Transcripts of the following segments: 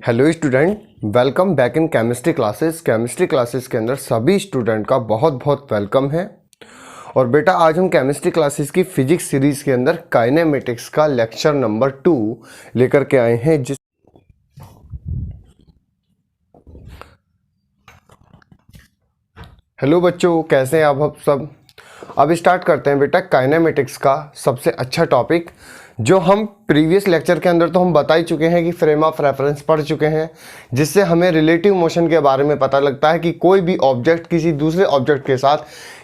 Hello student, welcome back in chemistry classes. Chemistry classes के अंदर सभी स्टूडेंट का बहुत बहुत वेलकम है। और बेटा आज हम केमिस्ट्री क्लासेस की फिजिक्स सीरीज़ के अंदर काइनेमेटिक्स का लेक्चर नंबर 2 लेकर के आए हैं। हेलो बच्चों, कैसे हैं आप सब। अब स्टार्ट करते हैं बेटा काइनेमेटिक्स का सबसे अच्छा टॉपिक, जो हम प्रीवियस लेक्चर के अंदर तो हम बता ही चुके हैं कि फ्रेम ऑफ रेफरेंस पढ़ चुके हैं, जिससे हमें रिलेटिव मोशन के बारे में पता लगता है कि कोई भी ऑब्जेक्ट किसी दूसरे ऑब्जेक्ट के साथ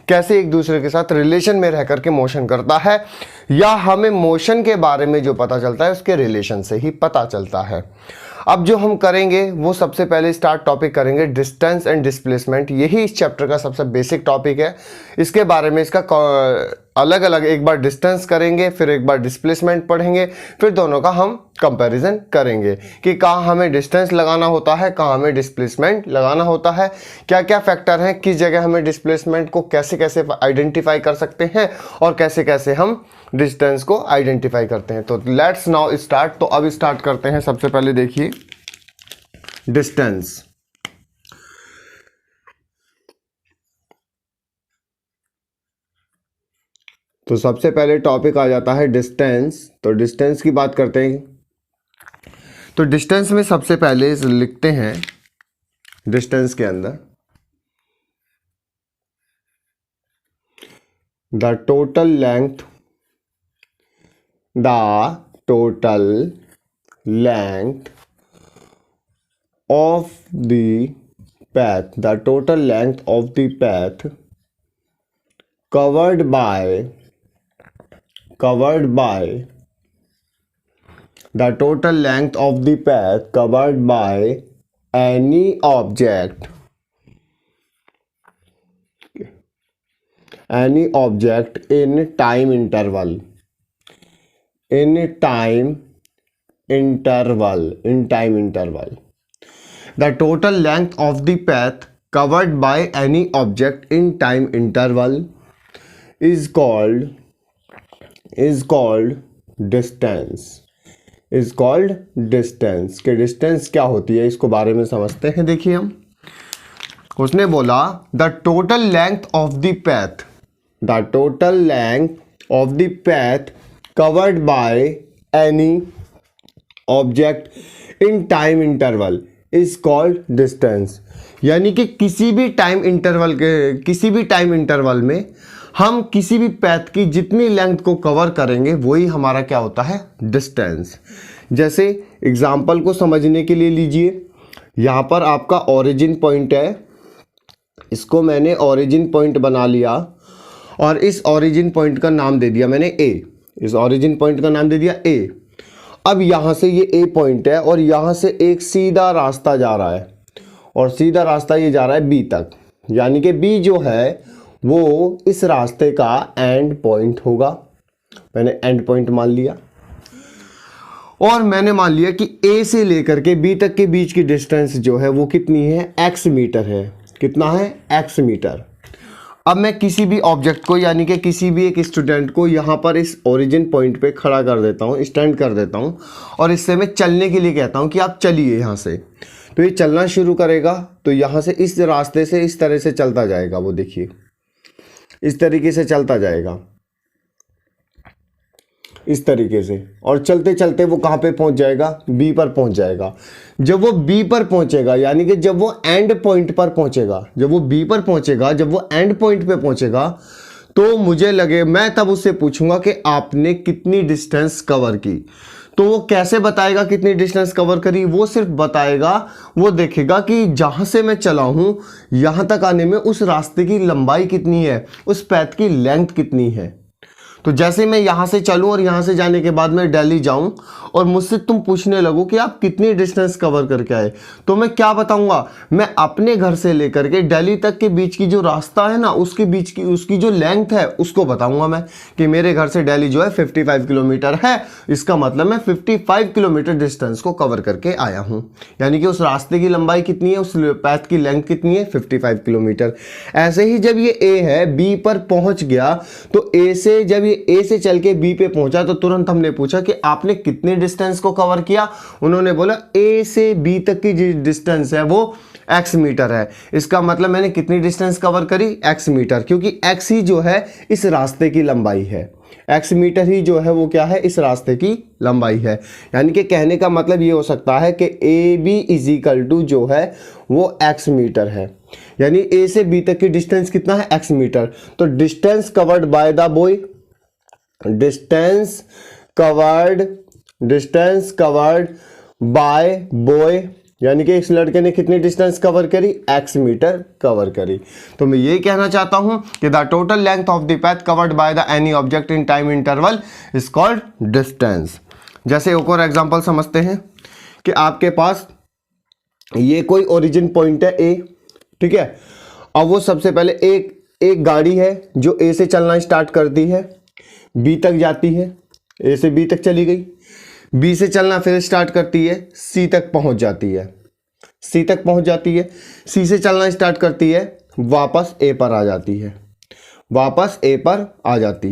कैसे एक दूसरे के साथ रिलेशन में रह करके मोशन करता है, या हमें मोशन के बारे में जो पता चलता है उसके रिलेशन से ही पता चलता है। अब जो हम करेंगे वो सबसे पहले स्टार्ट टॉपिक करेंगे डिस्टेंस एंड डिस्प्लेसमेंट। यही इस चैप्टर का सबसे बेसिक टॉपिक है। इसके बारे में इसका अलग अलग एक बार डिस्टेंस करेंगे, फिर एक बार डिस्प्लेसमेंट पढ़ेंगे, फिर दोनों का हम कंपैरिजन करेंगे कि कहाँ हमें डिस्टेंस लगाना होता है, कहाँ हमें डिस्प्लेसमेंट लगाना होता है, क्या क्या फैक्टर हैं, किस जगह हमें डिस्प्लेसमेंट को कैसे कैसे आइडेंटिफाई कर सकते हैं और कैसे कैसे हम डिस्टेंस को आइडेंटिफाई करते हैं। तो लेट्स नाउ स्टार्ट। तो अब स्टार्ट करते हैं। सबसे पहले देखिए डिस्टेंस। तो सबसे पहले टॉपिक आ जाता है डिस्टेंस। तो डिस्टेंस की बात करते हैं। तो डिस्टेंस में सबसे पहले लिखते हैं डिस्टेंस के अंदर the total length of the path, the total length of the path covered by the total length of the path covered by any object in time interval The total length of the path covered by any object in time interval is called distance. कि distance क्या होती है, इसको बारे में समझते हैं। देखिए हम, उसने बोला the total length of the path covered by any object in time interval is called distance. यानी कि किसी भी टाइम इंटरवल में हम किसी भी पैथ की जितनी लेंथ को कवर करेंगे वही हमारा क्या होता है, डिस्टेंस। जैसे एग्जांपल को समझने के लिए लीजिए, यहाँ पर आपका ओरिजिन पॉइंट है, इसको मैंने ओरिजिन पॉइंट बना लिया और इस ओरिजिन पॉइंट का नाम दे दिया मैंने ए। इस ओरिजिन पॉइंट का नाम दे दिया ए। अब यहाँ से ये ए पॉइंट है और यहाँ से एक सीधा रास्ता जा रहा है और सीधा रास्ता ये जा रहा है बी तक। यानी कि बी जो है वो इस रास्ते का एंड पॉइंट होगा। मैंने एंड पॉइंट मान लिया और मैंने मान लिया कि ए से लेकर के बी तक के बीच की डिस्टेंस जो है वो कितनी है, एक्स मीटर है। कितना है, एक्स मीटर। अब मैं किसी भी ऑब्जेक्ट को, यानी कि किसी भी एक स्टूडेंट को यहाँ पर इस ओरिजिन पॉइंट पे खड़ा कर देता हूँ, स्टैंड कर देता हूँ और इससे मैं चलने के लिए कहता हूँ कि आप चलिए यहाँ से। तो ये चलना शुरू करेगा। तो यहाँ से इस रास्ते से इस तरह से चलता जाएगा। वो देखिए इस तरीके से चलता जाएगा, इस तरीके से, और चलते चलते वो कहाँ पे पहुँच जाएगा, बी पर पहुँच जाएगा। जब वो बी पर पहुँचेगा, यानी कि जब वो एंड पॉइंट पर पहुँचेगा, जब वो बी पर पहुँचेगा, जब वो एंड पॉइंट पे पहुँचेगा, तो मैं तब उससे पूछूंगा कि आपने कितनी डिस्टेंस कवर की। तो वो कैसे बताएगा कितनी डिस्टेंस कवर करी, वो सिर्फ बताएगा, वो देखेगा कि जहाँ से मैं चला हूँ यहाँ तक आने में उस रास्ते की लंबाई कितनी है, उस पैथ की लेंथ कितनी है। तो जैसे मैं यहाँ से चलूँ और यहाँ से जाने के बाद मैं दिल्ली जाऊँ और मुझसे तुम पूछने लगो कि आप कितनी डिस्टेंस कवर करके आए, तो मैं क्या बताऊँगा, मैं अपने घर से लेकर के दिल्ली तक के बीच की जो रास्ता है ना, उसके बीच की उसकी जो लेंथ है उसको बताऊँगा मैं कि मेरे घर से दिल्ली जो है 55 किलोमीटर है। इसका मतलब मैं 55 किलोमीटर डिस्टेंस को कवर करके आया हूँ। यानी कि उस रास्ते की लंबाई कितनी है, उस पैथ की लेंथ कितनी है, 55 किलोमीटर। ऐसे ही जब ये ए है बी पर पहुँच गया, तो ए से जब ये ए से चल के बी पे पहुंचा तो तुरंत हमने पूछा कि आपने कितने डिस्टेंस को कवर किया। उन्होंने बोला ए से बी तक की जो डिस्टेंस है वो x मीटर है। इसका मतलब मैंने कितनी डिस्टेंस कवर करी, x मीटर, क्योंकि x ही जो है इस रास्ते की लंबाई है। x मीटर ही जो है वो क्या है, इस रास्ते की लंबाई है। यानी कि कहने का मतलब ये हो सकता है कि A B is equal to जो है वो x मीटर है। यानी ए से बी तक की डिस्टेंस कितना है, x मीटर। तो distance covered by the boy, distance covered bye boy, यानी कि इस लड़के ने कितनी डिस्टेंस कवर करी, x मीटर कवर करी। तो मैं ये कहना चाहता हूं कि the total length of the path covered by the any object in time interval is called distance. जैसे एक और एग्जांपल समझते हैं कि आपके पास ये कोई ओरिजिन पॉइंट है ए, ठीक है। अब वो सबसे पहले एक गाड़ी है जो ए से चलना स्टार्ट करती है, बी तक जाती है, ए से बी तक चली गई, बी से चलना फिर स्टार्ट करती है, सी तक पहुंच जाती है, सी से चलना स्टार्ट करती है, वापस ए पर आ जाती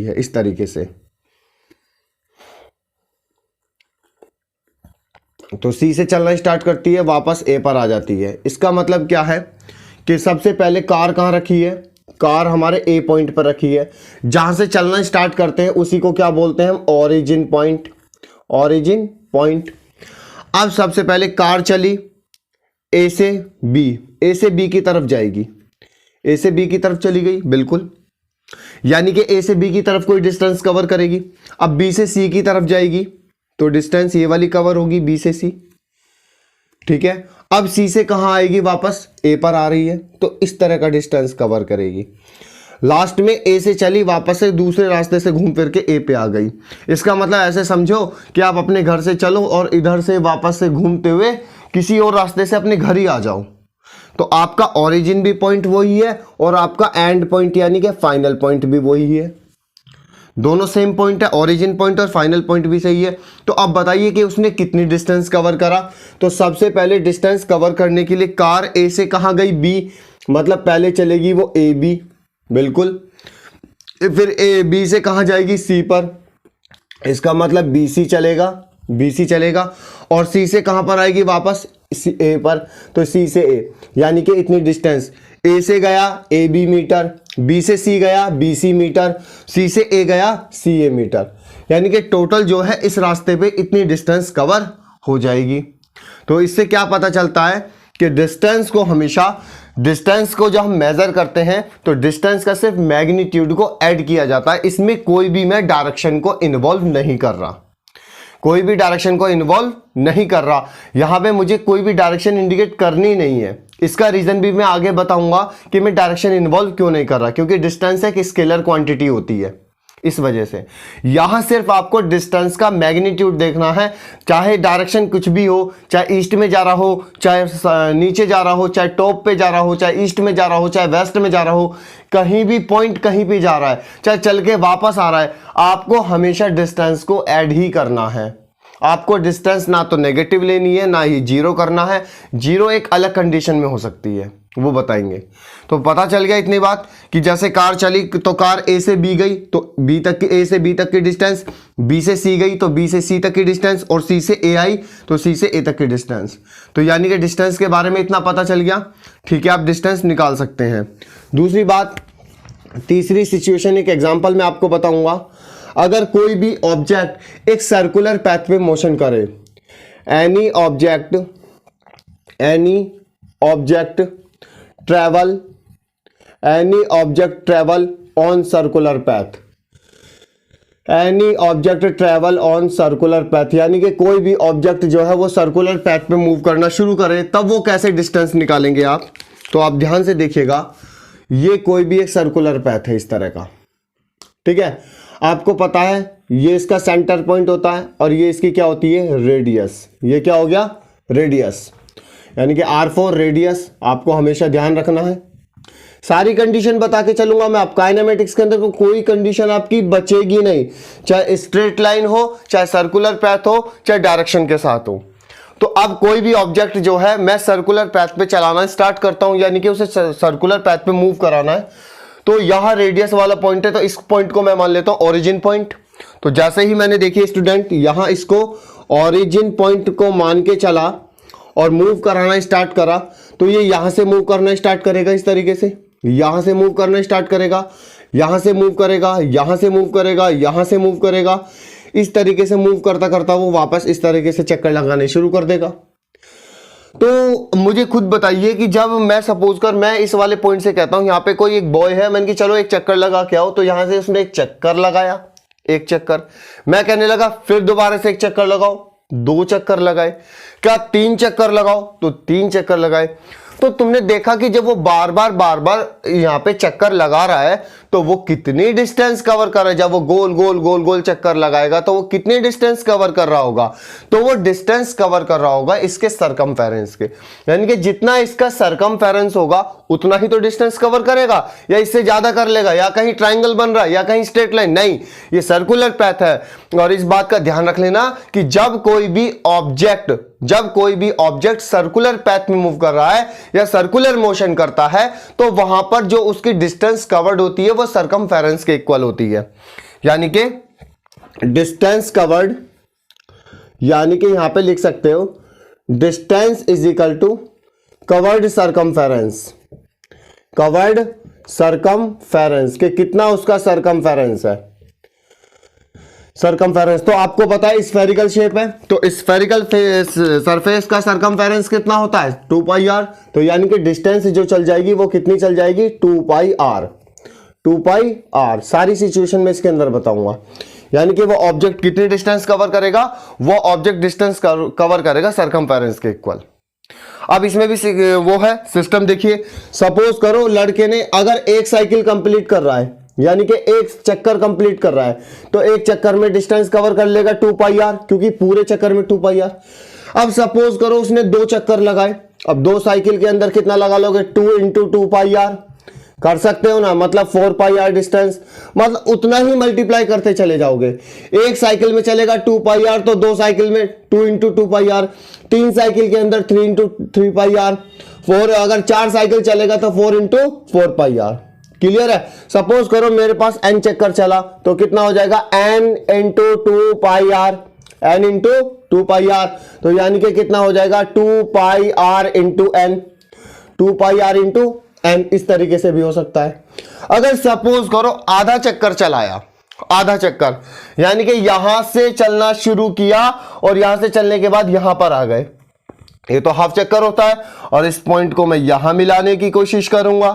है, इस तरीके से। तो सी से चलना स्टार्ट करती है, वापस ए पर आ जाती है। इसका मतलब क्या है कि सबसे पहले कार कहाँ रखी है, कार हमारे ए पॉइंट पर रखी है। जहां से चलना स्टार्ट करते हैं उसी को क्या बोलते हैं हम, ओरिजिन पॉइंट। अब सबसे पहले कार चली ए से बी की तरफ जाएगी, ए से बी की तरफ चली गई, बिल्कुल, यानी कि ए से बी की तरफ कोई डिस्टेंस कवर करेगी। अब बी से सी की तरफ जाएगी तो डिस्टेंस ये वाली कवर होगी, बी से सी, ठीक है। अब सी से कहां आएगी, वापस ए पर आ रही है, तो इस तरह का डिस्टेंस कवर करेगी। लास्ट में ए से चली, वापस से दूसरे रास्ते से घूम फिर के ए पे आ गई। इसका मतलब ऐसे समझो कि आप अपने घर से चलो और इधर से वापस से घूमते हुए किसी और रास्ते से अपने घर ही आ जाओ, तो आपका ओरिजिन भी पॉइंट वही है और आपका एंड पॉइंट यानी कि फाइनल पॉइंट भी वही है। दोनों सेम पॉइंट है, ओरिजिन पॉइंट और फाइनल पॉइंट भी सही है। तो अब बताइए कि उसने कितनी डिस्टेंस कवर करा। तो सबसे पहले डिस्टेंस कवर करने के लिए कार ए से कहां गई, बी, मतलब पहले चलेगी वो ए बी, बिल्कुल, फिर ए बी से कहां जाएगी, सी पर, इसका मतलब बी सी चलेगा, और सी से कहां पर आएगी, वापस ए पर, तो सी से ए, यानी कि इतनी डिस्टेंस। ए से गया ए बी मीटर, बी से सी गया बी सी मीटर, सी से ए गया सी ए मीटर, यानी कि टोटल जो है इस रास्ते पे इतनी डिस्टेंस कवर हो जाएगी। तो इससे क्या पता चलता है कि डिस्टेंस को जब हम मेजर करते हैं तो डिस्टेंस का सिर्फ मैग्नीट्यूड को ऐड किया जाता है, इसमें कोई भी मैं डायरेक्शन को इन्वॉल्व नहीं कर रहा, यहां पे मुझे कोई भी डायरेक्शन इंडिकेट करनी नहीं है। इसका रीजन भी मैं आगे बताऊंगा कि मैं डायरेक्शन इन्वॉल्व क्यों नहीं कर रहा, क्योंकि डिस्टेंस एक स्केलर क्वांटिटी होती है, इस वजह से यहां सिर्फ आपको डिस्टेंस का मैग्नीट्यूड देखना है। चाहे डायरेक्शन कुछ भी हो, चाहे ईस्ट में जा रहा हो, चाहे नीचे जा रहा हो, चाहे टॉप पे जा रहा हो, चाहे ईस्ट में जा रहा हो, चाहे वेस्ट में जा रहा हो, कहीं भी पॉइंट कहीं पे जा रहा है, चाहे चल के वापस आ रहा है, आपको हमेशा डिस्टेंस को ऐड ही करना है। आपको डिस्टेंस ना तो नेगेटिव लेनी है, ना ही जीरो करना है। जीरो एक अलग कंडीशन में हो सकती है, वो बताएंगे। तो पता चल गया इतनी बात कि जैसे कार चली तो कार ए से बी गई तो ए से बी तक की डिस्टेंस, बी से सी गई तो बी से सी तक की डिस्टेंस, और सी से ए आई तो सी से ए तक की डिस्टेंस। तो यानी कि डिस्टेंस के बारे में इतना पता चल गया, ठीक है, आप डिस्टेंस निकाल सकते हैं। दूसरी बात, तीसरी सिचुएशन, एक एग्जाम्पल मैं आपको बताऊंगा। अगर कोई भी ऑब्जेक्ट एक सर्कुलर पैथ पे मोशन करे, any object travel on circular path, यानी कि कोई भी ऑब्जेक्ट जो है वो सर्कुलर पैथ पे मूव करना शुरू करे, तब वो कैसे डिस्टेंस निकालेंगे आप। तो आप ध्यान से देखिएगा, ये कोई भी एक सर्कुलर पैथ है इस तरह का, ठीक है। आपको पता है ये इसका सेंटर पॉइंट होता है और ये इसकी क्या होती है, रेडियस। ये क्या हो गया, रेडियस, यानी कि R4 रेडियस आपको हमेशा ध्यान रखना है। सारी कंडीशन बता के चलूंगा मैं, आप काइनेमेटिक्स के अंदर कोई कंडीशन आपकी बचेगी नहीं, चाहे स्ट्रेट लाइन हो, चाहे सर्कुलर पैथ हो, चाहे डायरेक्शन के साथ हो। तो अब कोई भी ऑब्जेक्ट जो है मैं सर्कुलर पैथ पे चलाना स्टार्ट करता हूं, यानी कि उसे सर्कुलर पैथ पे मूव कराना है। तो यह रेडियस वाला पॉइंट है, तो इस पॉइंट को मैं मान लेता हूं ओरिजिन पॉइंट। तो जैसे ही मैंने देखिए स्टूडेंट यहां इसको ओरिजिन पॉइंट को मान के चला और मूव कराना स्टार्ट करा, तो ये यहां से मूव करना स्टार्ट करेगा, इस तरीके से यहां से मूव करना स्टार्ट करेगा, यहां से मूव करेगा, यहां से मूव करेगा, यहां से मूव करेगा, इस तरीके से मूव करता करता वो वापस इस तरीके से चक्कर लगाने शुरू कर देगा। तो मुझे खुद बताइए कि जब मैं सपोज कर मैं इस वाले पॉइंट से कहता हूं यहाँ पे कोई एक बॉय है, मैंने कि चलो एक चक्कर लगा के आओ, तो यहां से उसने एक चक्कर लगाया, एक चक्कर, मैं कहने लगा फिर दोबारा से एक चक्कर लगाओ, 2 चक्कर लगाए, क्या 3 चक्कर लगाओ, तो 3 चक्कर लगाए। तो तुमने देखा कि जब वो बार बार यहां पे चक्कर लगा रहा है तो वो कितनी डिस्टेंस कवर कर रहा है। जब वो गोल गोल गोल गोल चक्कर लगाएगा तो वो कितनी डिस्टेंस कवर कर रहा होगा, तो वो डिस्टेंस कवर कर रहा होगा इसके सरकमफेरेंस के, यानी कि जितना इसका सरकमफेरेंस होगा उतना ही तो डिस्टेंस कवर करेगा, या इससे ज्यादा कर लेगा, या कहीं ट्राइंगल बन रहा है या कहीं स्ट्रेट लाइन, नहीं, ये सर्कुलर पैथ है। और इस बात का ध्यान रख लेना कि जब कोई भी ऑब्जेक्ट सर्कुलर पैथ में मूव कर रहा है या सर्कुलर मोशन करता है तो वहां पर जो उसकी डिस्टेंस कवर्ड होती है वो सरकमफेरेंस के इक्वल होती है, यानी कि डिस्टेंस कवर्ड, यानी कि यहां पे लिख सकते हो distance is equal to covered circumference, covered circumference के कितना उसका सरकमफेरेंस है, सरकमफेरेंस। तो आपको पता है स्फेरिकल शेप है, तो स्फेरिकल सरफेस का सरकमफेरेंस कितना होता है 2 पाई आर, तो यानी कि डिस्टेंस जो चल जाएगी वो कितनी चल जाएगी 2 पाई आर, 2 पाई आर। सारी सिचुएशन में इसके अंदर बताऊंगा, यानी कि वो ऑब्जेक्ट कितनी डिस्टेंस कवर करेगा, वो ऑब्जेक्ट डिस्टेंस कवर करेगा सरकमफेरेंस के इक्वल। अब इसमें भी वो है सिस्टम, देखिए सपोज करो लड़के ने अगर एक साइकिल कंप्लीट कर रहा है, यानी कि एक चक्कर कंप्लीट कर रहा है, तो एक चक्कर में डिस्टेंस कवर कर लेगा 2 पाई आर, क्योंकि पूरे चक्कर में 2 पाई आर। अब सपोज करो उसने 2 चक्कर लगाए, अब 2 साइकिल के अंदर कितना लगा लोगे 2 इंटू 2 पाई आर, कर सकते हो ना, मतलब 4 पाई आर डिस्टेंस, मतलब उतना ही मल्टीप्लाई करते चले जाओगे। एक साइकिल में चलेगा 2 पाई आर, तो 2 साइकिल में 2 इंटू 2 पाई आर, 3 साइकिल के अंदर 3 इंटू 3 पाई आर, 4 अगर 4 साइकिल चलेगा तो 4 इंटू 4 पाई आर। क्लियर है। सपोज करो मेरे पास n चक्कर चला तो कितना हो जाएगा n into 2 pi r, n into 2 pi r, तो यानी कि कितना हो जाएगा 2 pi r into n, 2 pi r into n। इस तरीके से भी हो सकता है। अगर सपोज करो आधा चक्कर चलाया, आधा चक्कर यानी कि यहां से चलना शुरू किया और यहां से चलने के बाद यहां पर आ गए, ये तो हाफ चक्कर होता है, और इस पॉइंट को मैं यहां मिलाने की कोशिश करूंगा,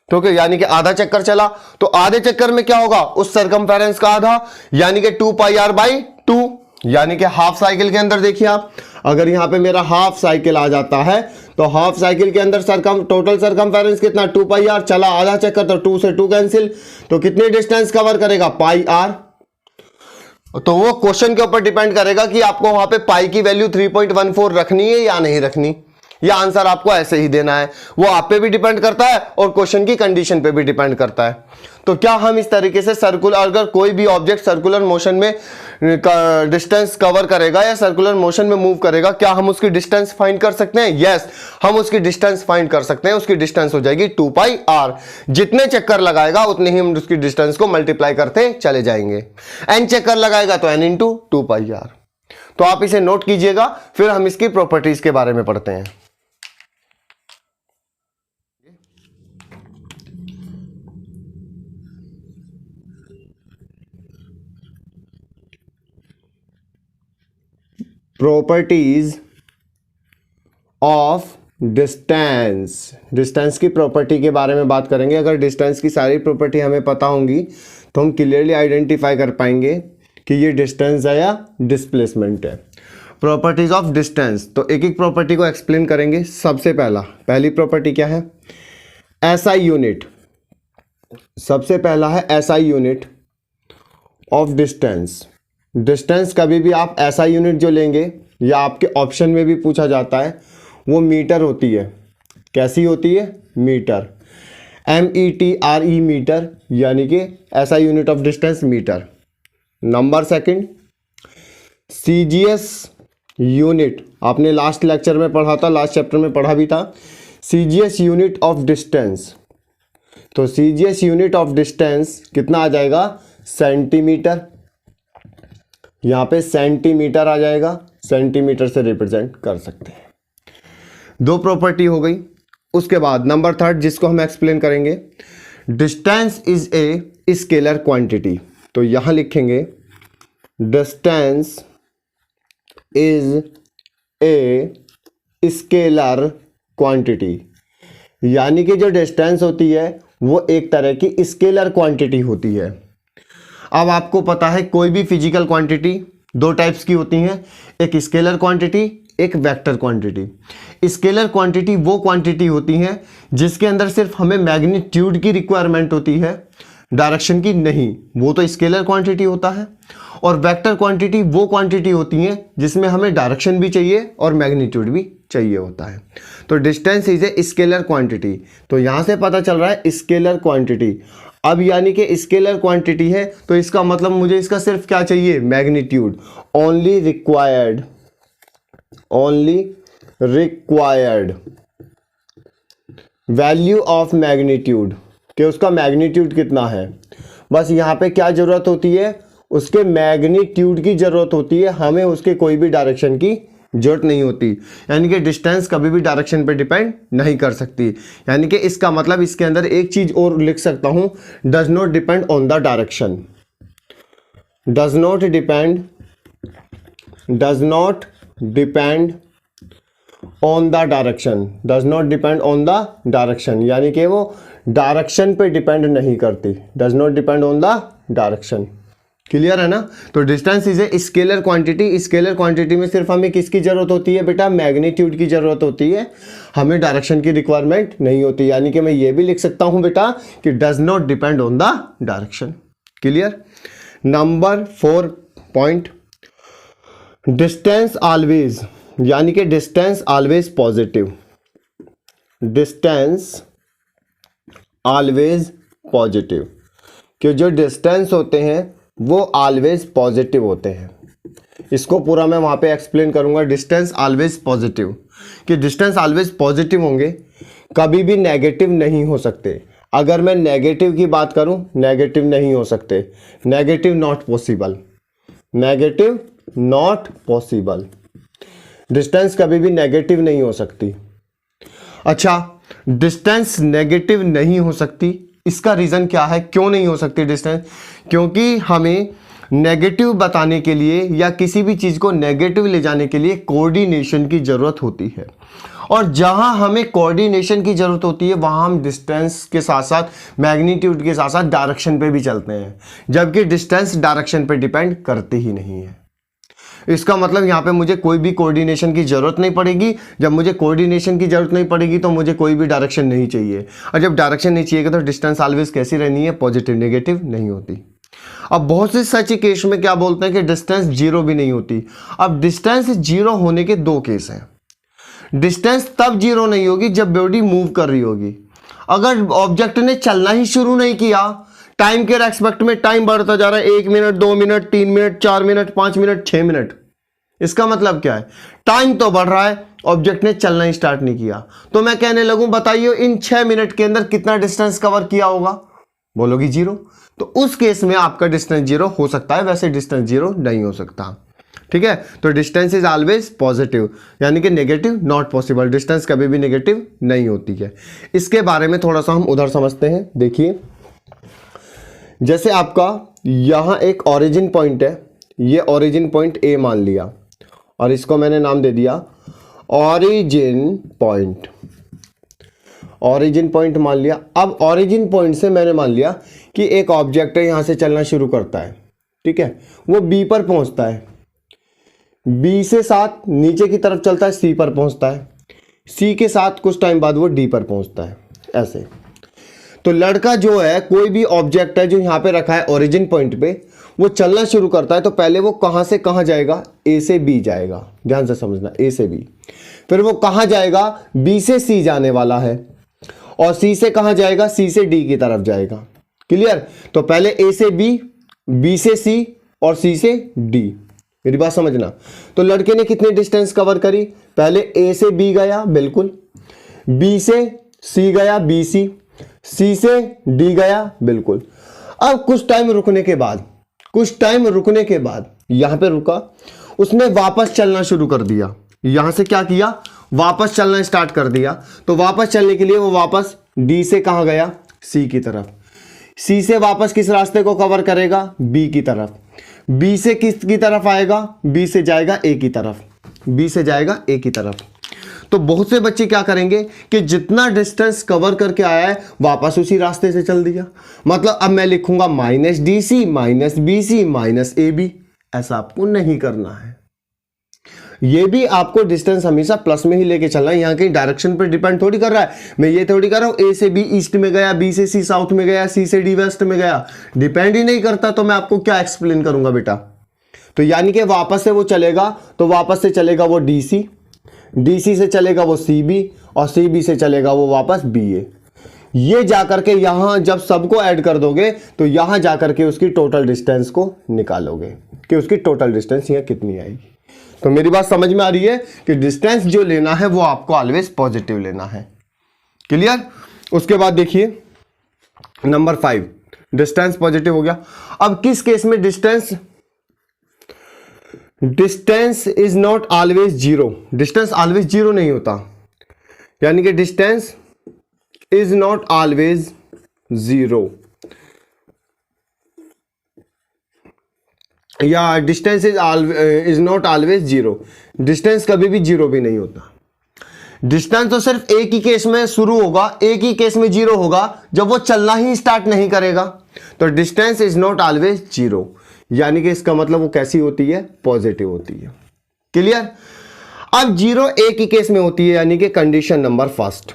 तो यानी कि आधा चक्कर चला, तो आधे चक्कर में क्या होगा उस सरकमफेरेंस का आधा, यानी कि 2 पाई आर बाई 2, यानी कि हाफ साइकिल के अंदर देखिए आप, अगर यहां पे मेरा हाफ साइकिल आ जाता है तो हाफ साइकिल के अंदर टोटल सरकमफेरेंस कितना 2 पाई आर, चला आधा चक्कर तो 2 से 2 कैंसिल, तो कितनी डिस्टेंस कवर करेगा पाई आर। तो वो क्वेश्चन के ऊपर डिपेंड करेगा कि आपको वहां पे पाई की वैल्यू 3.14 रखनी है या नहीं रखनी, या आंसर आपको ऐसे ही देना है, वो आप पे भी डिपेंड करता है और क्वेश्चन की कंडीशन पे भी डिपेंड करता है। तो क्या हम इस तरीके से सर्कुलर, अगर कोई भी ऑब्जेक्ट सर्कुलर मोशन में डिस्टेंस कवर करेगा या सर्कुलर मोशन में मूव करेगा, क्या हम उसकी डिस्टेंस फाइंड कर सकते हैं? यस, हम उसकी डिस्टेंस फाइंड कर सकते हैं। उसकी डिस्टेंस हो जाएगी 2 पाई आर, जितने चक्कर लगाएगा उतने ही हम उसकी डिस्टेंस को मल्टीप्लाई करते चले जाएंगे। n चक्कर लगाएगा तो n इंटू 2 पाई आर। तो आप इसे नोट कीजिएगा, फिर हम इसकी प्रॉपर्टीज के बारे में पढ़ते हैं। प्रॉपर्टीज ऑफ डिस्टेंस, डिस्टेंस की प्रॉपर्टी के बारे में बात करेंगे। अगर डिस्टेंस की सारी प्रॉपर्टी हमें पता होंगी तो हम क्लियरली आइडेंटिफाई कर पाएंगे कि ये डिस्टेंस है या डिस्प्लेसमेंट है। प्रॉपर्टीज ऑफ डिस्टेंस, तो एक एक प्रॉपर्टी को एक्सप्लेन करेंगे। सबसे पहली प्रॉपर्टी क्या है? SI unit. सबसे पहला है SI unit of distance. Distance कभी भी आप एसआई यूनिट जो लेंगे या आपके ऑप्शन में भी पूछा जाता है वो मीटर होती है। कैसी होती है? मीटर, METRE मीटर, यानी कि SI unit of distance metre. Number second, CGS unit, आपने लास्ट लेक्चर में पढ़ा था, लास्ट चैप्टर में पढ़ा भी था। CGS यूनिट ऑफ डिस्टेंस, तो CGS यूनिट ऑफ डिस्टेंस कितना आ जाएगा, सेंटीमीटर। यहाँ पे सेंटीमीटर आ जाएगा, सेंटीमीटर से रिप्रेजेंट कर सकते हैं। दो प्रॉपर्टी हो गई। उसके बाद नंबर थर्ड जिसको हम एक्सप्लेन करेंगे, distance is a scalar quantity. तो यहां लिखेंगे distance is a scalar quantity, यानी कि जो डिस्टेंस होती है वो एक तरह की स्केलर क्वांटिटी होती है। अब आपको पता है कोई भी फिजिकल क्वांटिटी दो टाइप्स की होती हैं, एक स्केलर क्वांटिटी, एक वेक्टर क्वांटिटी। स्केलर क्वांटिटी वो क्वांटिटी होती हैं जिसके अंदर सिर्फ हमें मैग्नीट्यूड की रिक्वायरमेंट होती है, डायरेक्शन की नहीं, वो तो स्केलर क्वांटिटी होता है। और वेक्टर क्वांटिटी वो क्वांटिटी होती हैं जिसमें हमें डायरेक्शन भी चाहिए और मैग्नीट्यूड भी चाहिए होता है। तो distance is a scalar quantity. तो यहां से पता चल रहा है स्केलर क्वांटिटी। अब यानी कि स्केलर क्वांटिटी है तो इसका मतलब मुझे इसका सिर्फ क्या चाहिए, magnitude. Only required value of magnitude, कि उसका मैग्नीट्यूड कितना है। बस यहाँ पे क्या जरूरत होती है, उसके मैग्नीट्यूड की जरूरत होती है, हमें उसके कोई भी डायरेक्शन की जरूरत नहीं होती। यानी कि डिस्टेंस कभी भी डायरेक्शन पे डिपेंड नहीं कर सकती। यानी कि इसका मतलब इसके अंदर एक चीज और लिख सकता हूं, does not depend on the direction, does not depend on the direction, does not depend on the direction, यानी कि वो डायरेक्शन पे डिपेंड नहीं करती, does not depend on the direction. Clear है ना। तो distance is a scalar quantity. Scalar quantity में सिर्फ हमें किसकी जरूरत होती है बेटा, मैग्नीट्यूड की जरूरत होती है, हमें डायरेक्शन की रिक्वायरमेंट नहीं होती। यानी कि मैं ये भी लिख सकता हूं बेटा कि does not depend on the direction. Clear. Number 4 point, distance always, यानी कि distance always positive, distance always positive, कि जो डिस्टेंस होते हैं वो ऑलवेज पॉजिटिव होते हैं। इसको पूरा मैं वहां पे एक्सप्लेन करूंगा, डिस्टेंस ऑलवेज पॉजिटिव, कि डिस्टेंस ऑलवेज पॉजिटिव होंगे, कभी भी नेगेटिव नहीं हो सकते। अगर मैं नेगेटिव की बात करूं, नेगेटिव नहीं हो सकते, negative not possible, negative not possible, distance कभी भी नेगेटिव नहीं हो सकती। अच्छा, डिस्टेंस नेगेटिव नहीं हो सकती, इसका रीजन क्या है, क्यों नहीं हो सकती डिस्टेंस? क्योंकि हमें नेगेटिव बताने के लिए या किसी भी चीज को नेगेटिव ले जाने के लिए कोऑर्डिनेशन की जरूरत होती है, और जहां हमें कोऑर्डिनेशन की जरूरत होती है वहां हम डिस्टेंस के साथ साथ मैग्नीट्यूड के साथ साथ डायरेक्शन पे भी चलते हैं, जबकि डिस्टेंस डायरेक्शन पे डिपेंड करते ही नहीं है। इसका मतलब यहाँ पे मुझे कोई भी कोऑर्डिनेशन की जरूरत नहीं पड़ेगी। जब मुझे कोऑर्डिनेशन की जरूरत नहीं पड़ेगी तो मुझे कोई भी डायरेक्शन नहीं चाहिए, और जब डायरेक्शन नहीं चाहिए तो डिस्टेंस ऑलवेज कैसी रहनी है, पॉजिटिव, नेगेटिव नहीं होती। अब बहुत से सच केस में क्या बोलते हैं कि डिस्टेंस जीरो भी नहीं होती। अब डिस्टेंस जीरो होने के दो केस हैं। डिस्टेंस तब जीरो नहीं होगी जब बॉडी मूव कर रही होगी। अगर ऑब्जेक्ट ने चलना ही शुरू नहीं किया, टाइम के रेस्पेक्ट में टाइम बढ़ता जा रहा है, 1 minute, 2 minute, 3 minute, 4 minute, 5 minute, 6 minute, इसका मतलब क्या है, टाइम तो बढ़ रहा है, ऑब्जेक्ट ने चलना ही स्टार्ट नहीं किया। तो मैं कहने लगूं बताइए इन 6 मिनट के अंदर कितना डिस्टेंस कवर किया होगा, बोलोगी जीरो। तो उस केस में आपका डिस्टेंस जीरो हो सकता है, वैसे डिस्टेंस जीरो नहीं हो सकता। ठीक है। तो डिस्टेंस इज ऑलवेज पॉजिटिव, यानी कि नेगेटिव नॉट पॉसिबल, डिस्टेंस कभी भी नेगेटिव नहीं होती है। इसके बारे में थोड़ा सा हम उधर समझते हैं। देखिए, जैसे आपका यहां एक ओरिजिन पॉइंट है, ये ओरिजिन पॉइंट ए मान लिया और इसको मैंने नाम दे दिया ओरिजिन पॉइंट, ओरिजिन पॉइंट मान लिया। अब ओरिजिन पॉइंट से मैंने मान लिया कि एक ऑब्जेक्ट है, यहां से चलना शुरू करता है, ठीक है, वो बी पर पहुंचता है, बी से साथ नीचे की तरफ चलता है, सी पर पहुंचता है, सी के साथ कुछ टाइम बाद वो डी पर पहुंचता है, ऐसे। तो लड़का जो है, कोई भी ऑब्जेक्ट है जो यहां पे रखा है ओरिजिन पॉइंट पे, वो चलना शुरू करता है तो पहले वो कहां से कहां जाएगा, ए से बी जाएगा, ध्यान से समझना, ए से बी। फिर वो कहां जाएगा, बी से सी जाने वाला है, और सी से कहां जाएगा, सी से डी की तरफ जाएगा। क्लियर। तो पहले ए से बी, बी से सी और सी से डी। मेरी बात समझना। तो लड़के ने कितनी डिस्टेंस कवर करी, पहले ए से बी गया, बिल्कुल, बी से सी गया, बी सी, सी से डी गया, बिल्कुल। अब कुछ टाइम रुकने के बाद यहां पे रुका, उसने वापस चलना शुरू कर दिया। यहां से क्या किया, वापस चलना स्टार्ट कर दिया। तो वापस चलने के लिए वो वापस डी से कहां गया, सी की तरफ। सी से वापस किस रास्ते को कवर करेगा, बी की तरफ। बी से किस की तरफ आएगा, बी से जाएगा ए की तरफ, बी से जाएगा ए की तरफ। तो बहुत से बच्चे क्या करेंगे कि जितना डिस्टेंस कवर करके आया है वापस उसी रास्ते से चल दिया। मतलब अब मैं लिखूंगा minus D C minus B C minus A B. ऐसा आपको नहीं करना है। ये भी आपको डिस्टेंस हमेशा प्लस में ही लेके चलना है। यहाँ की डायरेक्शन पर डिपेंड थोड़ी कर रहा है। मैं ये थोड़ी कर रहा हूं ए से बी ईस्ट में गया, बी से सी साउथ में गया, सी से डी वेस्ट में गया, डिपेंड ही नहीं करता। तो मैं आपको क्या एक्सप्लेन करूंगा बेटा। तो यानी कि वापस से वो चलेगा, तो वापस से चलेगा वो डी सी, डीसी से चलेगा वो सी बी, और सी बी से चलेगा वो वापस बी ए। ये जाकर के यहां जब सबको ऐड कर दोगे तो यहां जाकर के उसकी टोटल डिस्टेंस को निकालोगे कि उसकी टोटल डिस्टेंस यहां कितनी आएगी। तो मेरी बात समझ में आ रही है कि डिस्टेंस जो लेना है वो आपको ऑलवेज पॉजिटिव लेना है। क्लियर। उसके बाद देखिए नंबर 5, डिस्टेंस पॉजिटिव हो गया। अब किस केस में distance is not always zero, distance always zero नहीं होता, यानी कि distance is not always zero, या distance is not always zero, distance कभी भी जीरो भी नहीं होता। डिस्टेंस तो सिर्फ एक ही केस में शुरू होगा, एक ही केस में जीरो होगा, जब वो चलना ही स्टार्ट नहीं करेगा। तो distance is not always zero, यानी कि इसका मतलब वो कैसी होती है, पॉजिटिव होती है। क्लियर। अब जीरो एक ही केस में होती है, यानी कि condition number first.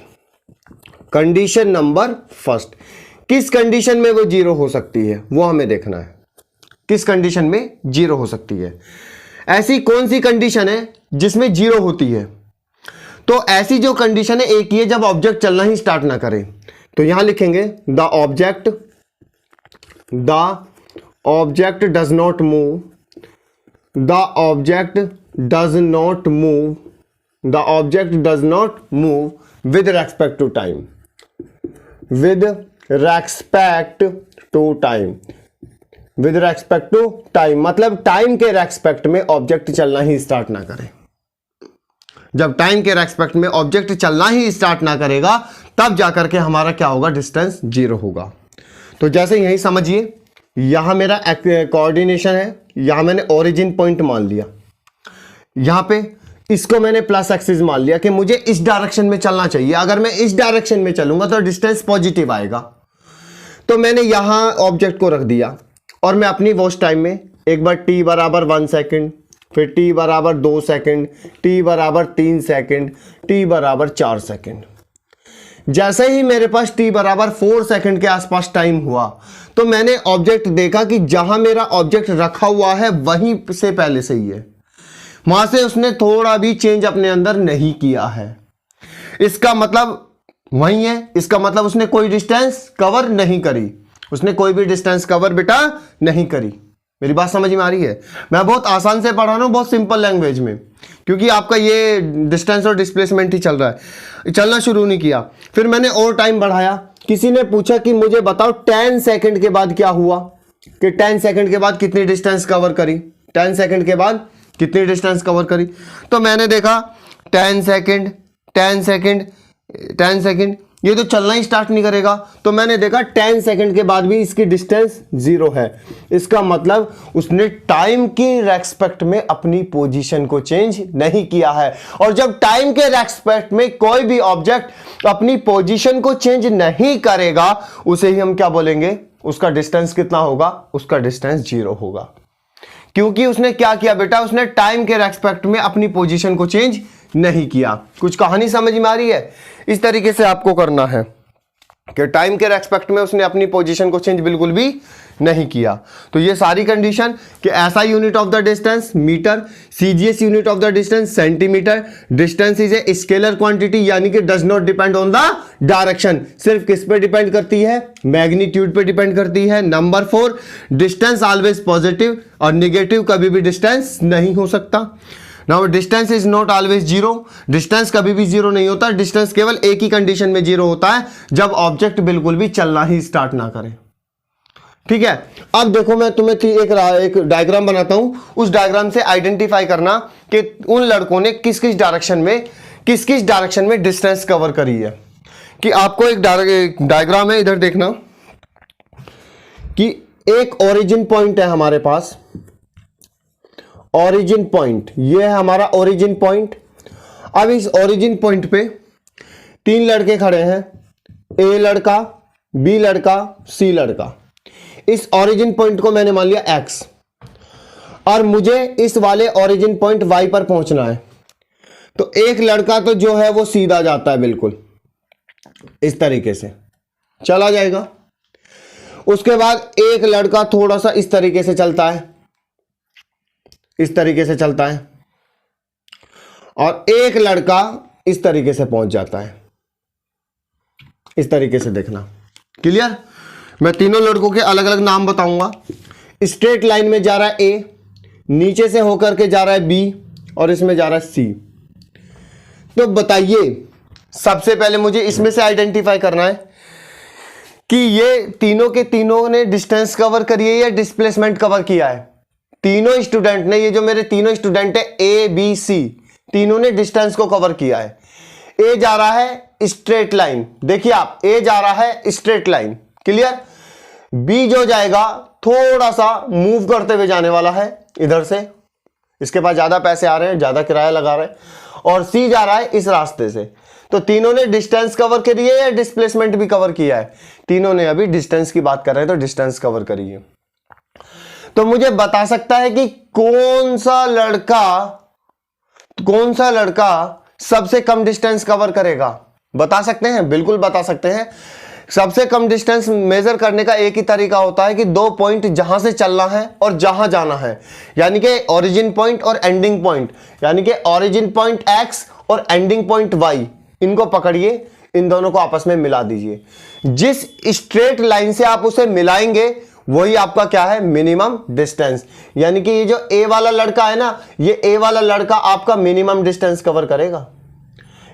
Condition number first, किस कंडीशन में वो जीरो हो सकती है वो हमें देखना है। किस कंडीशन में जीरो हो सकती है, ऐसी कौन सी कंडीशन है जिसमें जीरो होती है। तो ऐसी जो कंडीशन है एक ही है, जब ऑब्जेक्ट चलना ही स्टार्ट ना करे। तो यहां लिखेंगे the object does not move, the object does not move, the object does not move with respect to time, with respect to time, with respect to time, मतलब टाइम के रेस्पेक्ट में ऑब्जेक्ट चलना ही स्टार्ट ना करे। जब time के respect में ऑब्जेक्ट चलना ही स्टार्ट ना करेगा तब जाकर के हमारा क्या होगा, डिस्टेंस जीरो होगा। तो जैसे यही समझिए, यहां मेरा कोऑर्डिनेशन है, यहां मैंने ओरिजिन पॉइंट मान लिया, यहां पे इसको मैंने प्लस एक्सिस मान लिया कि मुझे इस डायरेक्शन में चलना चाहिए। अगर मैं इस डायरेक्शन में चलूंगा तो डिस्टेंस पॉजिटिव आएगा। तो मैंने यहां ऑब्जेक्ट को रख दिया और मैं अपनी वॉच टाइम में एक बार t बराबर 1 सेकेंड, फिर t बराबर 2 सेकेंड, t बराबर 3 सेकेंड, t बराबर 4 सेकेंड। जैसे ही मेरे पास t बराबर 4 सेकेंड के आसपास टाइम हुआ तो मैंने ऑब्जेक्ट देखा कि जहां मेरा ऑब्जेक्ट रखा हुआ है वहीं से पहले से ही है, वहां से उसने थोड़ा भी चेंज अपने अंदर नहीं किया है। इसका मतलब वही है, इसका मतलब उसने कोई डिस्टेंस कवर नहीं करी, उसने कोई भी डिस्टेंस कवर बेटा नहीं करी। मेरी बात समझ में आ रही है। मैं बहुत आसान से पढ़ा रहा हूं, बहुत सिंपल लैंग्वेज में, क्योंकि आपका ये डिस्टेंस और डिस्प्लेसमेंट ही चल रहा है, चलना शुरू नहीं किया। फिर मैंने और टाइम बढ़ाया। किसी ने पूछा कि मुझे बताओ 10 सेकंड के बाद क्या हुआ, कि 10 सेकंड के बाद कितनी डिस्टेंस कवर करी, 10 सेकंड के बाद कितनी डिस्टेंस कवर करी। तो मैंने देखा 10 सेकंड 10 सेकंड 10 सेकंड, ये तो चलना ही स्टार्ट नहीं करेगा। तो मैंने देखा 10 सेकंड के बाद भी इसकी डिस्टेंस जीरो है। इसका मतलब उसने टाइम के रेस्पेक्ट में अपनी पोजीशन को चेंज नहीं किया है। और जब टाइम के रेस्पेक्ट में कोई भी ऑब्जेक्ट अपनी पोजीशन को चेंज नहीं करेगा उसे ही हम क्या बोलेंगे, उसका डिस्टेंस कितना होगा, उसका डिस्टेंस जीरो होगा। क्योंकि उसने क्या किया बेटा, उसने टाइम के रेस्पेक्ट में अपनी पोजीशन को चेंज नहीं किया। कुछ कहानी समझ में आ रही है। इस तरीके से आपको करना है कि टाइम के रेस्पेक्ट में उसने अपनी पोजीशन को चेंज बिल्कुल भी नहीं किया। तो ये सारी कंडीशन कि ऐसा unit of the distance metre, CGS unit of the distance centimetre, distance is a scalar quantity यानी कि does not depend on the direction, सिर्फ किस पे डिपेंड करती है, मैग्नीट्यूड पे डिपेंड करती है। नंबर 4, डिस्टेंस ऑलवेज पॉजिटिव और निगेटिव कभी भी डिस्टेंस नहीं हो सकता। Now distance is not always zero, distance कभी भी जीरो नहीं होता, डिस्टेंस केवल एक ही कंडीशन में जीरो होता है, जब ऑब्जेक्ट बिल्कुल भी चलना ही स्टार्ट ना करे। ठीक है, अब देखो मैं तुम्हें एक डायग्राम बनाता हूं, उस डायग्राम से आइडेंटिफाई करना कि उन लड़कों ने किस किस डायरेक्शन में डिस्टेंस कवर करी है। कि आपको एक डायग्राम है, इधर देखना कि एक ओरिजिन पॉइंट है हमारे पास, ओरिजिन पॉइंट, ये है हमारा ओरिजिन पॉइंट। अब इस ओरिजिन पॉइंट पे 3 लड़के खड़े हैं, ए लड़का, बी लड़का, सी लड़का। इस ओरिजिन पॉइंट को मैंने मान लिया x, और मुझे इस वाले ओरिजिन पॉइंट y पर पहुंचना है। तो एक लड़का तो जो है वो सीधा जाता है, बिल्कुल इस तरीके से चला जाएगा। उसके बाद एक लड़का थोड़ा सा इस तरीके से चलता है, इस तरीके से चलता है, और एक लड़का इस तरीके से पहुंच जाता है, इस तरीके से। देखना क्लियर? मैं तीनों लड़कों के अलग अलग नाम बताऊंगा। स्ट्रेट लाइन में जा रहा है ए, नीचे से होकर के जा रहा है बी, और इसमें जा रहा है सी। तो बताइए, सबसे पहले मुझे इसमें से आइडेंटिफाई करना है कि ये तीनों के तीनों ने डिस्टेंस कवर करी है या डिस्प्लेसमेंट कवर किया है। तीनों स्टूडेंट ने, ये जो मेरे तीनों स्टूडेंट है ए बी सी, तीनों ने डिस्टेंस को कवर किया है। ए जा रहा है स्ट्रेट लाइन, देखिए आप, ए जा रहा है स्ट्रेट लाइन, क्लियर। बी जो जाएगा थोड़ा सा मूव करते हुए जाने वाला है इधर से, इसके पास ज्यादा पैसे आ रहे हैं, ज्यादा किराया लगा रहे हैं, और सी जा रहा है इस रास्ते से। तो तीनों ने डिस्टेंस कवर करी है या डिस्प्लेसमेंट भी कवर किया है? तीनों ने, अभी डिस्टेंस की बात कर रहे हैं तो डिस्टेंस कवर करी है। तो मुझे बता सकता है कि कौन सा लड़का सबसे कम डिस्टेंस कवर करेगा? बता सकते हैं, बिल्कुल बता सकते हैं। सबसे कम डिस्टेंस मेजर करने का एक ही तरीका होता है कि 2 पॉइंट जहां से चलना है और जहां जाना है, यानी कि ओरिजिन पॉइंट और एंडिंग पॉइंट, यानी कि ओरिजिन पॉइंट x और एंडिंग पॉइंट y, इनको पकड़िए, इन दोनों को आपस में मिला दीजिए। जिस स्ट्रेट लाइन से आप उसे मिलाएंगे वही आपका क्या है? Minimum distance. यानी कि ये जो ए वाला लड़का है ना, ये ए वाला लड़का आपका मिनिमम डिस्टेंस कवर करेगा।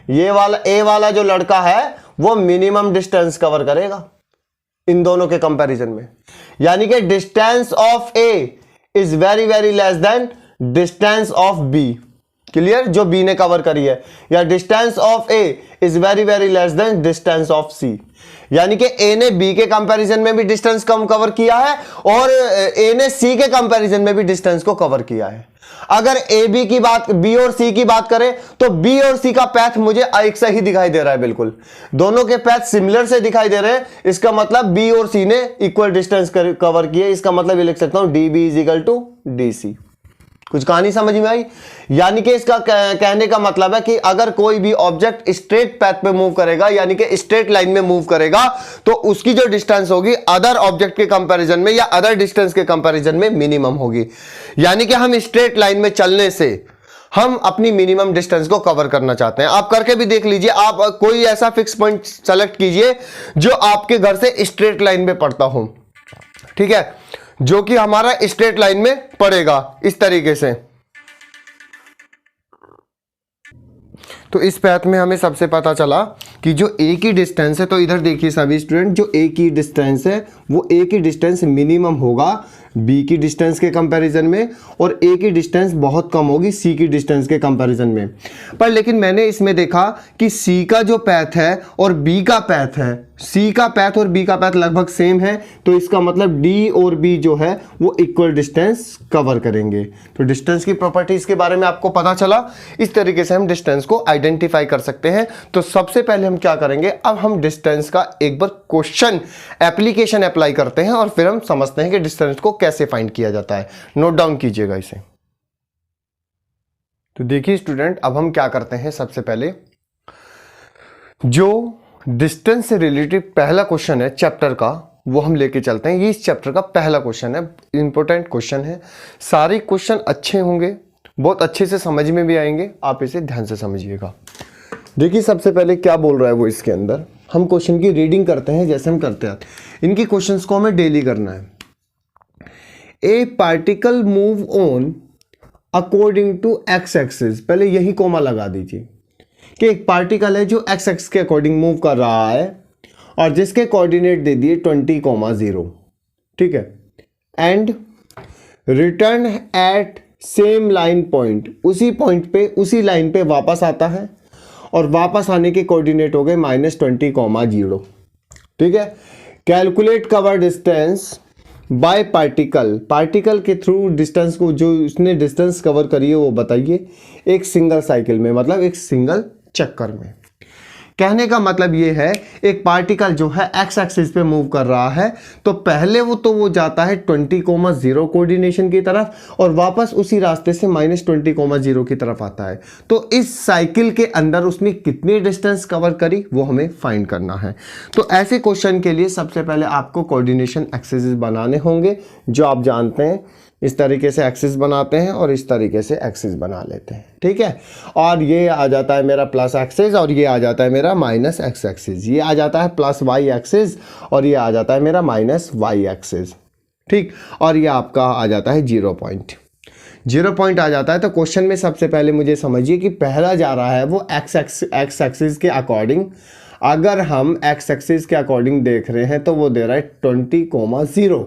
ये वाला ए वाला जो लड़का है वो मिनिमम डिस्टेंस कवर करेगा इन दोनों के कंपैरिजन में। यानी कि distance of A is very very less than distance of B, clear, जो बी ने कवर करी है, या distance of A is very very less than distance of C. यानी कि ए ने बी के कंपैरिजन में भी डिस्टेंस कम कवर किया है और ए ने सी के कंपैरिजन में भी डिस्टेंस को कवर किया है। अगर ए बी की बात, बी और सी की बात करें तो बी और सी का पैथ मुझे एक से ही दिखाई दे रहा है, बिल्कुल दोनों के पैथ सिमिलर से दिखाई दे रहे हैं। इसका मतलब बी और सी ने इक्वल डिस्टेंस कवर किए। इसका मतलब ये लिख सकता हूं D B is equal to D C. कुछ कहानी समझ में आई? यानी कि इसका कहने का मतलब है कि अगर कोई भी ऑब्जेक्ट स्ट्रेट पैथ पे मूव करेगा, यानी कि स्ट्रेट लाइन में मूव करेगा, तो उसकी जो डिस्टेंस होगी अदर ऑब्जेक्ट के कंपैरिजन में या अदर डिस्टेंस के कंपैरिजन में मिनिमम होगी। यानी कि हम स्ट्रेट लाइन में चलने से हम अपनी मिनिमम डिस्टेंस को कवर करना चाहते हैं। आप करके भी देख लीजिए, आप कोई ऐसा फिक्स पॉइंट सेलेक्ट कीजिए जो आपके घर से स्ट्रेट लाइन में पड़ता हो, ठीक है, जो कि हमारा स्ट्रेट लाइन में पड़ेगा इस तरीके से। तो इस पैथ में हमें सबसे पता चला कि जो ए की डिस्टेंस है, तो इधर देखिए सभी स्टूडेंट, जो ए की डिस्टेंस है वो ए की डिस्टेंस मिनिमम होगा बी की डिस्टेंस के कंपैरिजन में, और ए की डिस्टेंस बहुत कम होगी सी की डिस्टेंस के कंपैरिजन में। पर लेकिन मैंने इसमें देखा कि सी का जो पैथ है और बी का पैथ है, सी का पैथ और बी का पैथ लगभग सेम है, तो इसका मतलब डी और बी जो है वो इक्वल डिस्टेंस कवर करेंगे। तो डिस्टेंस की प्रॉपर्टीज के बारे में आपको पता चला। इस तरीके से हम डिस्टेंस को आइडेंटिफाई कर सकते हैं। तो सबसे पहले हम क्या करेंगे, अब हम डिस्टेंस का एक बार क्वेश्चन एप्लीकेशन अप्लाई करते हैं और फिर हम समझते हैं कि डिस्टेंस को कैसे फाइंड किया जाता है। नोट डाउन कीजिएगा इसे। तो देखिए स्टूडेंट, अब हम क्या करते हैं, सबसे पहले जो डिस्टेंस से रिलेटेड पहला क्वेश्चन है चैप्टर का, वो हम लेके चलते हैं। ये इस चैप्टर का पहला क्वेश्चन है, इंपॉर्टेंट क्वेश्चन है। सारे क्वेश्चन अच्छे होंगे, बहुत अच्छे से समझ में भी आएंगे, आप इसे ध्यान से समझिएगा। देखिए सबसे पहले क्या बोल रहा है वो, इसके अंदर हम क्वेश्चन की रीडिंग करते हैं जैसे हम करते हैं। इनकी क्वेश्चंस को हमें डेली करना है। A particle move on according to X axis, पहले यही कोमा लगा दीजिए कि एक पार्टिकल है जो एक्स एक्सिस के अकॉर्डिंग मूव कर रहा है और जिसके कोऑर्डिनेट दे दिए 20,0, ठीक है, and return at same line point, उसी पॉइंट पे उसी लाइन पे वापस आता है और वापस आने के कोऑर्डिनेट हो गए -20,0, ठीक है। Calculate cover distance by particle, particle के थ्रू डिस्टेंस को, जो उसने डिस्टेंस कवर करी है वो बताइए एक सिंगल साइकिल में, मतलब एक सिंगल चक्कर में। कहने का मतलब ये है एक पार्टिकल जो है एक्स एक्सिस पे मूव कर रहा है तो पहले वो जाता है 20,0 कोऑर्डिनेशन की तरफ और वापस उसी रास्ते से -20,0 की तरफ आता है। तो इस साइकिल के अंदर उसने कितनी डिस्टेंस कवर करी वो हमें फाइंड करना है। तो ऐसे क्वेश्चन के लिए सबसे पहले आपको कोऑर्डिनेशन एक्सिस बनाने होंगे, जो आप जानते हैं इस तरीके से एक्सिस बनाते हैं और इस तरीके से एक्सिस बना लेते हैं, ठीक है। और ये आ जाता है मेरा प्लस एक्सिस और ये आ जाता है मेरा माइनस एक्स एक्सिस, ये आ जाता है प्लस वाई एक्सिस और ये आ जाता है मेरा माइनस वाई एक्सिस, ठीक। और ये आपका आ जाता है 0 पॉइंट आ जाता है। तो क्वेश्चन में सबसे पहले मुझे समझिए कि पहला जा रहा है वो एक्स एक्सिस के अकॉर्डिंग, अगर हम एक्स एक्सिस के अकॉर्डिंग देख रहे हैं तो वो दे रहा है 20,0।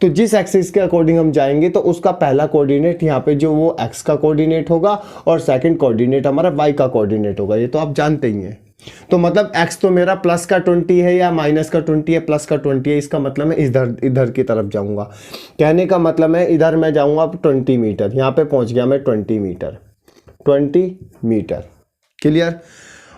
तो जिस एक्सिस के अकॉर्डिंग हम जाएंगे तो उसका पहला कोऑर्डिनेट यहाँ पे जो वो एक्स का कोऑर्डिनेट होगा और सेकंड कोऑर्डिनेट हमारा वाई का कोऑर्डिनेट होगा, ये तो आप जानते ही हैं। तो मतलब एक्स तो मेरा प्लस का 20 है या माइनस का 20 है, प्लस का 20 है, इसका मतलब मैं इधर की तरफ जाऊंगा। कहने का मतलब है इधर मैं जाऊंगा 20 मीटर, यहाँ पे पहुंच गया मैं 20 मीटर, क्लियर।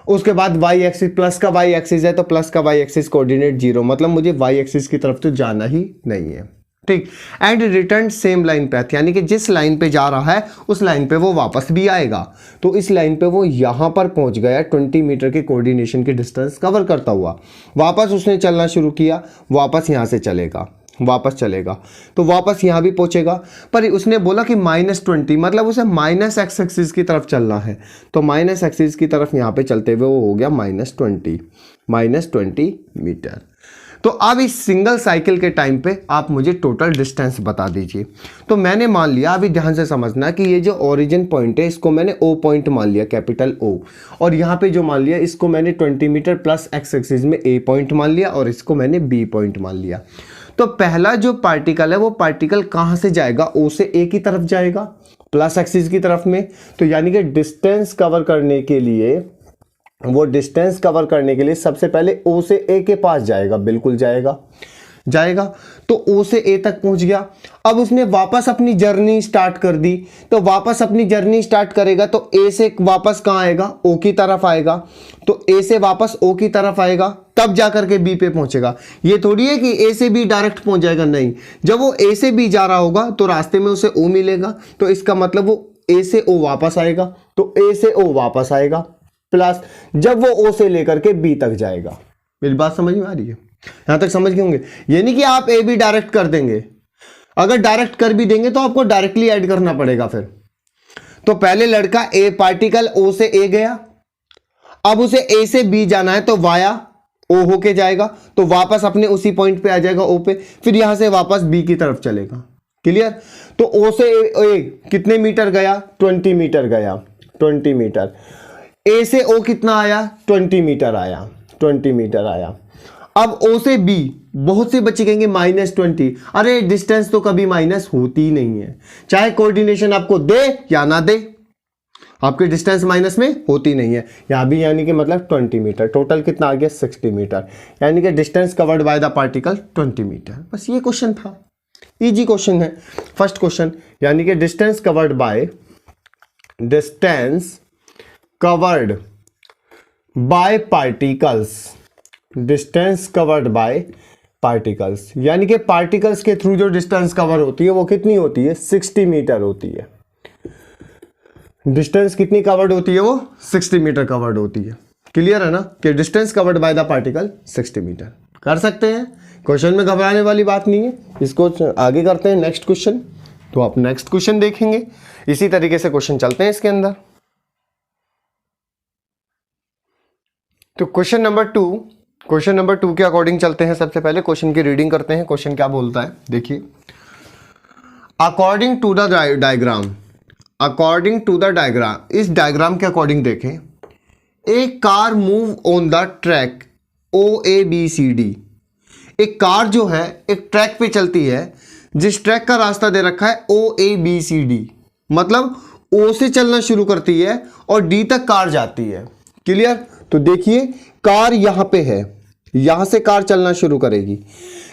उसके बाद वाई एक्सिस, प्लस का वाई एक्सिस है तो प्लस का वाई एक्सिस कोऑर्डिनेट 0, मतलब मुझे वाई एक्सिस की तरफ तो जाना ही नहीं है, ठीक। And return same line path, यानी कि जिस लाइन पे जा रहा है उस लाइन पे वो वापस भी आएगा। तो इस लाइन पे वो यहाँ पर पहुँच गया 20 मीटर के कोऑर्डिनेशन की डिस्टेंस कवर करता हुआ, वापस उसने चलना शुरू किया, वापस यहाँ से चलेगा, वापस चलेगा तो वापस यहाँ भी पहुँचेगा। पर उसने बोला कि -20, मतलब उसे माइनस एक्स एक्सिस की तरफ चलना है, तो माइनस एक्सिस की तरफ यहाँ पे चलते हुए वो हो गया -20 मीटर। तो अब इस सिंगल साइकिल के टाइम पे आप मुझे टोटल डिस्टेंस बता दीजिए। तो मैंने मान लिया, अभी ध्यान से समझना कि ये जो ओरिजिन पॉइंट है इसको मैंने O पॉइंट मान लिया, कैपिटल O, और यहाँ पे जो मान लिया इसको मैंने 20 मीटर प्लस एक्स एक्सिस में A पॉइंट मान लिया और इसको मैंने B पॉइंट मान लिया। तो पहला जो पार्टिकल है वो पार्टिकल कहाँ से जाएगा, O से A की तरफ जाएगा, प्लस एक्सिस की तरफ में। तो यानी कि डिस्टेंस कवर करने के लिए, वो डिस्टेंस कवर करने के लिए सबसे पहले O से A के पास जाएगा, बिल्कुल जाएगा। तो O से A तक पहुंच गया। अब उसने वापस अपनी जर्नी स्टार्ट कर दी, तो वापस अपनी जर्नी स्टार्ट करेगा तो A से वापस कहाँ आएगा, O की तरफ आएगा। तो A से वापस O की तरफ आएगा, तब जाकर के B पे पहुंचेगा। ये थोड़ी है कि A से B डायरेक्ट पहुंच जाएगा, नहीं। जब वो A से B जा रहा होगा तो रास्ते में उसे O मिलेगा, तो इसका मतलब वो A से O वापस आएगा, तो A से O वापस आएगा, प्लस जब वो O से लेकर के B तक जाएगा। मेरी बात समझ में आ रही है? यहां तक समझ गए होंगे। ये नहीं कि आप A B डायरेक्ट कर देंगे, अगर डायरेक्ट कर भी देंगे तो आपको डायरेक्टली ऐड करना पड़ेगा फिर। तो पहले लड़का A पार्टिकल O से A गया, अब उसे A से B जाना है तो वाया O होके जाएगा, तो वापस अपने उसी पॉइंट पे आ जाएगा O पे, फिर यहां से वापस B की तरफ चलेगा, क्लियर। तो O से A कितने मीटर गया, 20 मीटर गया, 20 मीटर। A से O कितना आया, 20 मीटर आया, 20 मीटर आया। अब O से B, बहुत से बच्चे कहेंगे -20, अरे डिस्टेंस तो कभी माइनस होती ही नहीं है, चाहे कोऑर्डिनेशन आपको दे या ना दे, आपकी डिस्टेंस माइनस में होती नहीं है। यहां भी यानी कि मतलब 20 मीटर, टोटल कितना आ गया 60 मीटर, यानी कि distance covered by the particle 20 metre. बस ये क्वेश्चन था, इजी क्वेश्चन है फर्स्ट क्वेश्चन, यानी कि distance covered by particles, distance covered by particles, यानी कि पार्टिकल्स के थ्रू जो डिस्टेंस कवर होती है वो कितनी होती है, 60 मीटर होती है। डिस्टेंस कितनी कवर्ड होती है, वो 60 मीटर कवर्ड होती है। क्लियर है ना कि distance covered by the particle 60 metre. कर सकते हैं, क्वेश्चन में घबराने वाली बात नहीं है। इसको आगे करते हैं नेक्स्ट क्वेश्चन, तो आप नेक्स्ट क्वेश्चन देखेंगे, इसी तरीके से क्वेश्चन चलते हैं इसके अंदर। तो क्वेश्चन नंबर 2 के अकॉर्डिंग चलते हैं। सबसे पहले क्वेश्चन की रीडिंग करते हैं, क्वेश्चन क्या बोलता है देखिए। According to the diagram, according to the diagram, इस डायग्राम के अकॉर्डिंग देखें, एक car move on the track OABCD। एक कार जो है एक ट्रैक पे चलती है, जिस ट्रैक का रास्ता दे रखा है OABCD, मतलब O से चलना शुरू करती है और D तक कार जाती है। क्लियर? तो देखिए कार यहां पे है, यहां से कार चलना शुरू करेगी,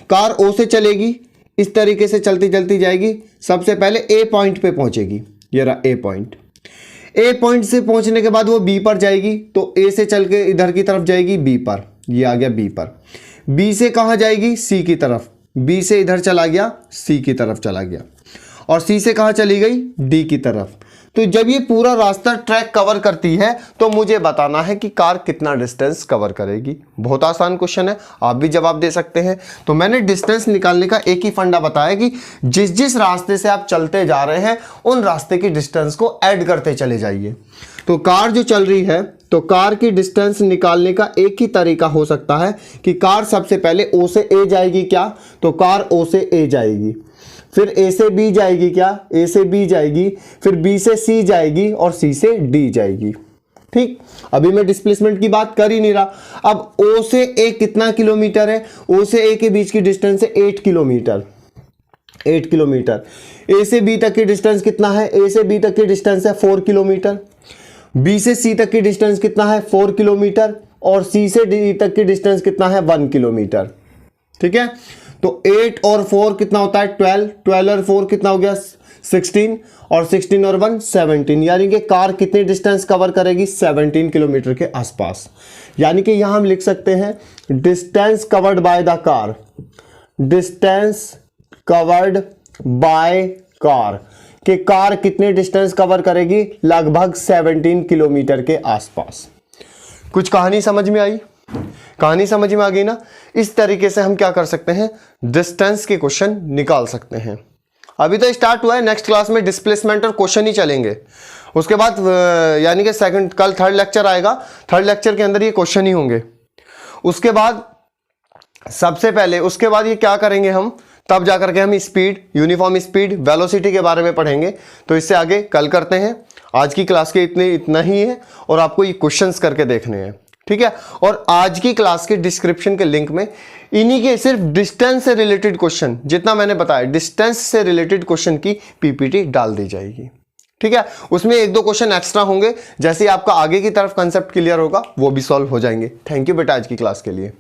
कार O से चलेगी, इस तरीके से चलती चलती जाएगी, सबसे पहले A पॉइंट पे पहुंचेगी, ये रहा A पॉइंट। A पॉइंट से पहुंचने के बाद वो B पर जाएगी, तो A से चल के इधर की तरफ जाएगी B पर, ये आ गया B पर। B से कहां जाएगी? C की तरफ, B से इधर चला गया, C की तरफ चला गया, और C से कहां चली गई? D की तरफ। तो जब ये पूरा रास्ता ट्रैक कवर करती है तो मुझे बताना है कि कार कितना डिस्टेंस कवर करेगी। बहुत आसान क्वेश्चन है, आप भी जवाब दे सकते हैं। तो मैंने डिस्टेंस निकालने का एक ही फंडा बताया कि जिस जिस रास्ते से आप चलते जा रहे हैं उन रास्ते की डिस्टेंस को ऐड करते चले जाइए। तो कार जो चल रही है, तो कार की डिस्टेंस निकालने का एक ही तरीका हो सकता है कि कार सबसे पहले O से A जाएगी क्या? तो कार O से A जाएगी, फिर A से B जाएगी क्या? A से B जाएगी, फिर B से C जाएगी और C से D जाएगी। ठीक, अभी मैं डिस्प्लेसमेंट की बात कर ही नहीं रहा। अब O से A कितना किलोमीटर है? O से A के बीच की डिस्टेंस है 8 किलोमीटर, 8 किलोमीटर। A से B तक की डिस्टेंस कितना है? A से B तक की डिस्टेंस है 4 किलोमीटर। B से C तक की डिस्टेंस कितना है? 4 किलोमीटर। और C से D तक की डिस्टेंस कितना है? 1 किलोमीटर। ठीक है, तो 8 और 4 कितना होता है? 12, 12 और 4 कितना हो गया? 16, और 16 और 1 17, यानी कि कार कितनी डिस्टेंस कवर करेगी? 17 किलोमीटर के आसपास। यानी कि यहां हम लिख सकते हैं distance covered by the car, distance covered by car, कि कार कितने डिस्टेंस कवर करेगी? लगभग 17 किलोमीटर के आसपास। कुछ कहानी समझ में आई? कहानी समझ में आ गई ना? इस तरीके से हम क्या कर सकते हैं? डिस्टेंस के क्वेश्चन निकाल सकते हैं। अभी तो स्टार्ट हुआ है, नेक्स्ट क्लास में डिस्प्लेसमेंट और क्वेश्चन ही चलेंगे। उसके बाद यानी कि कल थर्ड लेक्चर आएगा, थर्ड लेक्चर के अंदर ये क्वेश्चन ही होंगे। उसके बाद सबसे पहले उसके बाद ये क्या करेंगे हम, तब जाकर के हम स्पीड, यूनिफॉर्म स्पीड, वेलोसिटी के बारे में पढ़ेंगे। तो इससे आगे कल करते हैं। आज की क्लास के इतना ही है और आपको ये क्वेश्चंस करके देखने हैं। ठीक है, और आज की क्लास के डिस्क्रिप्शन के लिंक में इन्हीं के सिर्फ डिस्टेंस से रिलेटेड क्वेश्चन, जितना मैंने बताया डिस्टेंस से रिलेटेड क्वेश्चन की PPT डाल दी जाएगी। ठीक है, उसमें 1-2 क्वेश्चन एक्स्ट्रा होंगे, जैसे आपका आगे की तरफ कंसेप्ट क्लियर होगा वो भी सॉल्व हो जाएंगे। थैंक यू बेटा आज की क्लास के लिए।